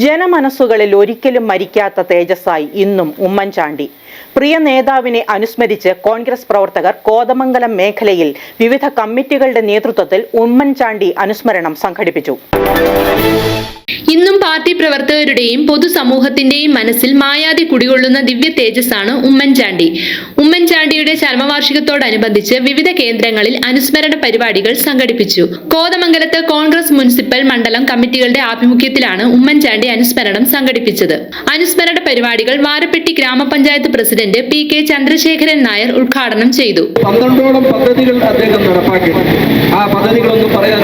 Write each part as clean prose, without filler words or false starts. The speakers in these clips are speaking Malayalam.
ജനമനസ്സുകളിൽ ഒരിക്കലും മരിക്കാത്ത തേജസ്സായി ഇന്നും ഉമ്മൻചാണ്ടി. പ്രിയ നേതാവിനെ അനുസ്മരിച്ച് കോൺഗ്രസ് പ്രവർത്തകർ കോതമംഗലം മേഖലയിൽ വിവിധ കമ്മിറ്റികളുടെ നേതൃത്വത്തിൽ ഉമ്മൻചാണ്ടി അനുസ്മരണം സംഘടിപ്പിച്ചു. ഇന്നും പാർട്ടി പ്രവർത്തകരുടെയും പൊതുസമൂഹത്തിന്റെയും മനസ്സിൽ മായാതെ കുടികൊള്ളുന്ന ദിവ്യ തേജസ്സാണ് ഉമ്മൻചാണ്ടി. ഉമ്മൻചാണ്ടിയുടെ ചരമവാർഷികത്തോടനുബന്ധിച്ച് വിവിധ കേന്ദ്രങ്ങളിൽ അനുസ്മരണ പരിപാടികൾ സംഘടിപ്പിച്ചു. കോതമംഗലത്ത് കോൺഗ്രസ് മുനിസിപ്പൽ മണ്ഡലം കമ്മിറ്റികളുടെ ആഭിമുഖ്യത്തിലാണ് ഉമ്മൻചാണ്ടി അനുസ്മരണം സംഘടിപ്പിച്ചത്. അനുസ്മരണ പരിപാടികൾ വാരപ്പെട്ടി ഗ്രാമപഞ്ചായത്ത് പ്രസിഡന്റ് പി.കെ. ചന്ദ്രശേഖരൻ നായർ ഉദ്ഘാടനം ചെയ്തു. 12ഓളം പദ്ധതികൾ അദ്ദേഹം നടപ്പാക്കി. ആ പദ്ധതികളൊന്നും പറയാൻ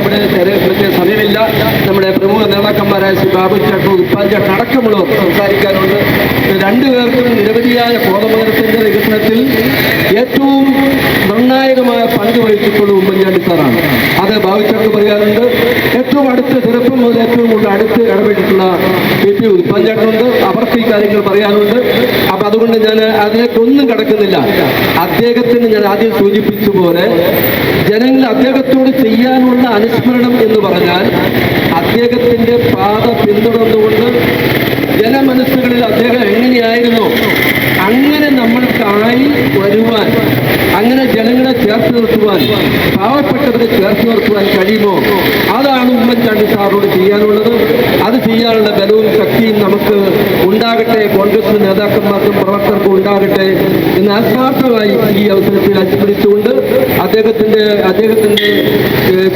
സമയമില്ല. നമ്മുടെ പ്രമുഖ നേതാക്കന്മാരായ ശ്രീ ബാബു ചട്ടു, ഉപ്പാൻ ചട്ട അടക്കമുള്ളവർ സംസാരിക്കാനുണ്ട്. രണ്ടുപേർക്കും നിരവധിയായ കോതമംഗലത്തിന്റെ വികസനത്തിൽ ഏറ്റവും നിർണായകമായ പങ്ക് വഹിച്ചിട്ടുള്ള ഉമ്മൻചാണ്ടി സാറാണ്. അത് ബാബു ചട്ടു പറയാറുണ്ട്. ഏറ്റവും അടുത്ത് ചെറുപ്പം മുതൽ ഏറ്റവും കൂടുതൽ അടുത്ത് ഇടപെട്ടിട്ടുള്ള പി ഉപ്പാൻ ചട്ടുണ്ട്. അവർക്ക് ഈ കാര്യങ്ങൾ പറയാനുണ്ട്. അപ്പൊ അതുകൊണ്ട് ഞാൻ അതിലേക്കൊന്നും കടക്കുന്നില്ല. അദ്ദേഹത്തിന് ഞാൻ ആദ്യം സൂചിപ്പിച്ച പോലെ ജനങ്ങൾ അദ്ദേഹത്തോട് ചെയ്യാനുള്ള അനുസ്മരണം എന്ന് പറഞ്ഞാൽ അദ്ദേഹത്തിന്റെ പാത പിന്തുടർന്നുകൊണ്ട് ജനമനസ്സുകളിൽ അദ്ദേഹം എങ്ങനെയായിരുന്നോ അങ്ങനെ നമ്മൾക്കായി വരുവാൻ, അങ്ങനെ ജനങ്ങളെ ചേർത്ത് നിർത്തുവാൻ, പാവപ്പെട്ടവരെ ചേർത്ത് നിർത്തുവാൻ കഴിയുമോ? അതാണ് ഉമ്മൻചാണ്ടി സാറിനോട് ചെയ്യാനുള്ളത്. അത് ചെയ്യാനുള്ള ബലവും ശക്തിയും നമുക്ക് ഉണ്ടാകട്ടെ, കോൺഗ്രസ് നേതാക്കന്മാർക്കും പ്രവർത്തകർക്കും ഉണ്ടാകട്ടെ എന്ന് ആത്മാർത്ഥമായി ഈ അവസരത്തിൽ അനുസ്മരിച്ചുകൊണ്ട് അദ്ദേഹത്തിന്റെ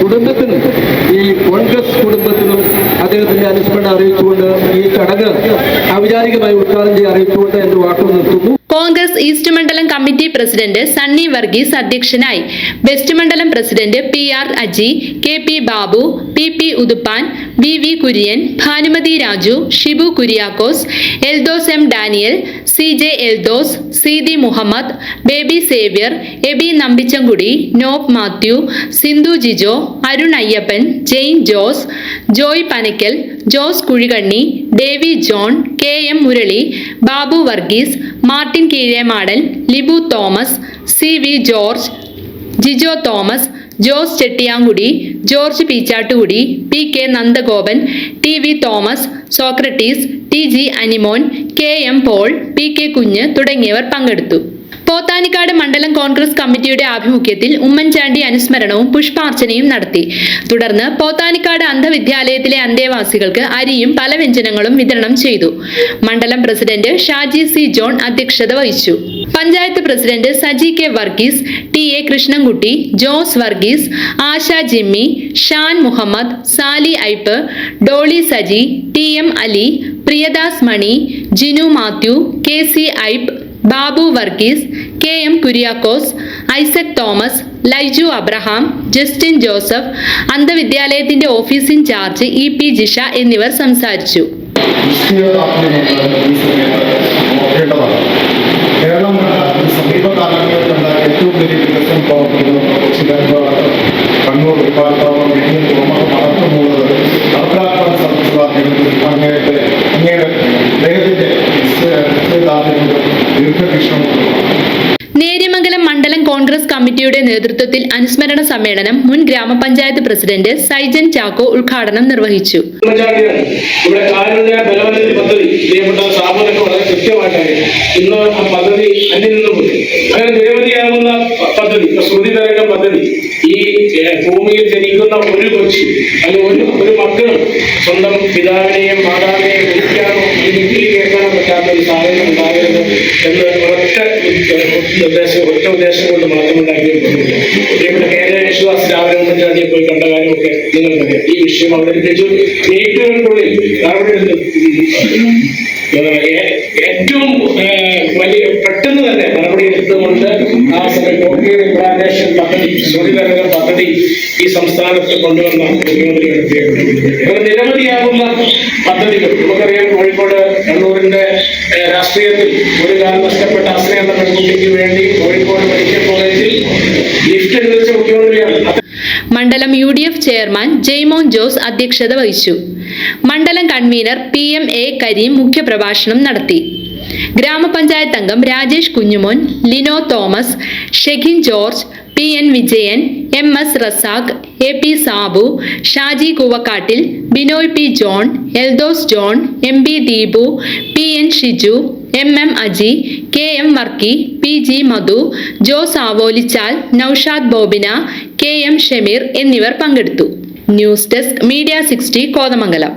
കുടുംബത്തിനും ഈ കോൺഗ്രസ് കുടുംബത്തിനും അദ്ദേഹത്തിന്റെ അനുസ്മരണം അറിയിച്ചുകൊണ്ട് ഈ ചടങ്ങ് ഔപചാരികമായി ഉദ്ഘാടനം ചെയ്യാൻ അറിയിച്ചുകൊണ്ട് എന്റെ വാക്കുകൾ നിർത്തുന്നു. കോൺഗ്രസ് ഈസ്റ്റ് മണ്ഡലം കമ്മിറ്റി പ്രസിഡന്റ് സണ്ണി വർഗീസ് അധ്യക്ഷനായി. വെസ്റ്റ് മണ്ഡലം president P R. Aji, K P. Babu, P P. Uthuppan, V V. Kurian, Bhanumathi Raju, Shibu Kuriakose, Eldhose M. Daniel, C J. Eldhose, Seethi Muhammad, Baby Xavier, Abi Nambichankudi, Nob Mathew, Sindhu Jijo, Arun Ayyappan, Jain Jose, Joy Panakkal, Jose Kuzhikanni, Davy John, K M. Murali, Babu Varghese, Martin Keezhemadan, Libu Thomas, C V. George, Jijo Thomas, Jose Chettiyankudi, George Peechattukudi, P K. Nandagopan, TV. Thomas, Socrates, TG. Animon, KM. Paul, PK. Kunju തുടങ്ങിയവർ പങ്കെടുത്തു. പോത്താനിക്കാട് മണ്ഡലം കോൺഗ്രസ് കമ്മിറ്റിയുടെ ആഭിമുഖ്യത്തിൽ ഉമ്മൻചാണ്ടി അനുസ്മരണവും പുഷ്പാർച്ചനയും നടത്തി. തുടർന്ന് പോത്താനിക്കാട് അന്ധവിദ്യാലയത്തിലെ അന്തേവാസികൾക്ക് അരിയും പല വ്യഞ്ജനങ്ങളും വിതരണം ചെയ്തു. മണ്ഡലം പ്രസിഡന്റ് ഷാജി സി. ജോൺ അധ്യക്ഷത വഹിച്ചു. Panchayat president Saji K. Varghese, T A. Krishnankutty, Jose Varghese, Asha Jimmy, Shan Muhammad, Sally Aippu, Dolly Saji, T M. Ali, Priyadas Mani, Jinu Mathew, K C. Aippu, Babu Varghese, K M. Kuriakose, Isaac Thomas, Laiju Abraham, Justin Joseph, അന്ധവിദ്യാലയത്തിന്റെ ഓഫീസ് ഇൻചാർജ് ഇ.പി. ജിഷ എന്നിവർ സംസാരിച്ചു. കേരളം സമീപകാലങ്ങളിൽ കണ്ട ഏറ്റവും വലിയ വികസന പ്രവർത്തനങ്ങൾ കണ്ണൂർ വിമാനത്താവളം വീണ്ടും തുറമുഖം നടത്തുന്നത് നടപ്പിലാക്കാൻ സാധിച്ചത് അങ്ങേയുടെ അദ്ദേഹത്തിന്റെ ദീർഘവീക്ഷണം. നേര്യമംഗലം മണ്ഡലം കോൺഗ്രസ് കമ്മിറ്റിയുടെ നേതൃത്വത്തിൽ അനുസ്മരണ സമ്മേളനം മുൻ ഗ്രാമപഞ്ചായത്ത് പ്രസിഡന്റ് സൈജൻ ചാക്കോ ഉദ്ഘാടനം നിർവഹിച്ചു. ഇവിടെ കാരുണ്യ ബലവനത്തിൽ പദ്ധതി പ്രിയപ്പെട്ട സ്ഥാപനമൊക്കെ വളരെ കൃത്യമായിട്ടാണ് ഇന്ന് ആ പദ്ധതി അന്യം നിന്ന് പോയി. അങ്ങനെ നിരവധിയാകുന്ന പദ്ധതി, ശ്രുതി തരംഗ പദ്ധതി, ഈ ഭൂമിയിൽ ജനിക്കുന്ന ഒരു കൊച്ചി അല്ലെങ്കിൽ ഒരു മക്കളും സ്വന്തം പിതാവിനെയും മാതാവിനെയും വിളിക്കാനോ ഹിന്ദിയിൽ കേൾക്കാനോ പറ്റാത്ത ഒരു സാഹചര്യം ഉണ്ടാകരുത് എന്ന് ഒറ്റ ഉദ്ദേശം കൊണ്ട് മാത്രം ഉണ്ടാക്കിയിട്ടുണ്ട്. ഇവിടെ കേരള വിശ്വാസ രാവിലെ ഉമ്മൻചാണ്ടിയെ പോയി കണ്ട കാര്യമൊക്കെ നിങ്ങൾക്കറിയാം. ഈ വിഷയം അവതരിപ്പിച്ചു. മിനിറ്റുകൾക്കുള്ളിൽ ഏറ്റവും വലിയ പെട്ടെന്ന് തന്നെ നടപടി എടുത്തുകൊണ്ട് ആ സമയം കോപ്പിയർ ഇംപ്ലാന്റേഷൻ പദ്ധതി, സൂര്യതരംഗ പദ്ധതി ഈ സംസ്ഥാനത്ത് കൊണ്ടുവന്ന മുഖ്യമന്ത്രിയുടെ പേര് നിരവധിയാകുന്ന പദ്ധതികൾ നമുക്കറിയാം. കോഴിക്കോട് കണ്ണൂരിന്റെ രാഷ്ട്രീയത്തിൽ ഒരു കാലം നഷ്ടപ്പെട്ട അസ്ന എന്ന പെൺകുട്ടിക്ക് വേണ്ടി കോഴിക്കോട് മെഡിക്കൽ കോളേജിൽ ലിഫ്റ്റ് അനുവദിച്ച മുഖ്യമന്ത്രിയാണ്. മണ്ഡലം യു.ഡി.എഫ്. ചെയർമാൻ ജെയ്മോൻ ജോസ് അധ്യക്ഷത വഹിച്ചു. മണ്ഡലം കൺവീനർ പി.എം.എ. കരീം മുഖ്യപ്രഭാഷണം നടത്തി. ഗ്രാമപഞ്ചായത്ത് അംഗം Rajesh Kunjumon, Lino Thomas, Shekhin George, PN Vijayan, MS Razak, AP Sabu, Shaji Koovakkattil, Binoy P John, Eldhose John, MB Deepu, PN Shiju, MM Aji, KM Varkey, PG Madhu, Jose Avolichal, Noushad Bobina, KM Shameer എന്നിവർ പങ്കെടുത്തു. News desk media 60 Kothamangalam.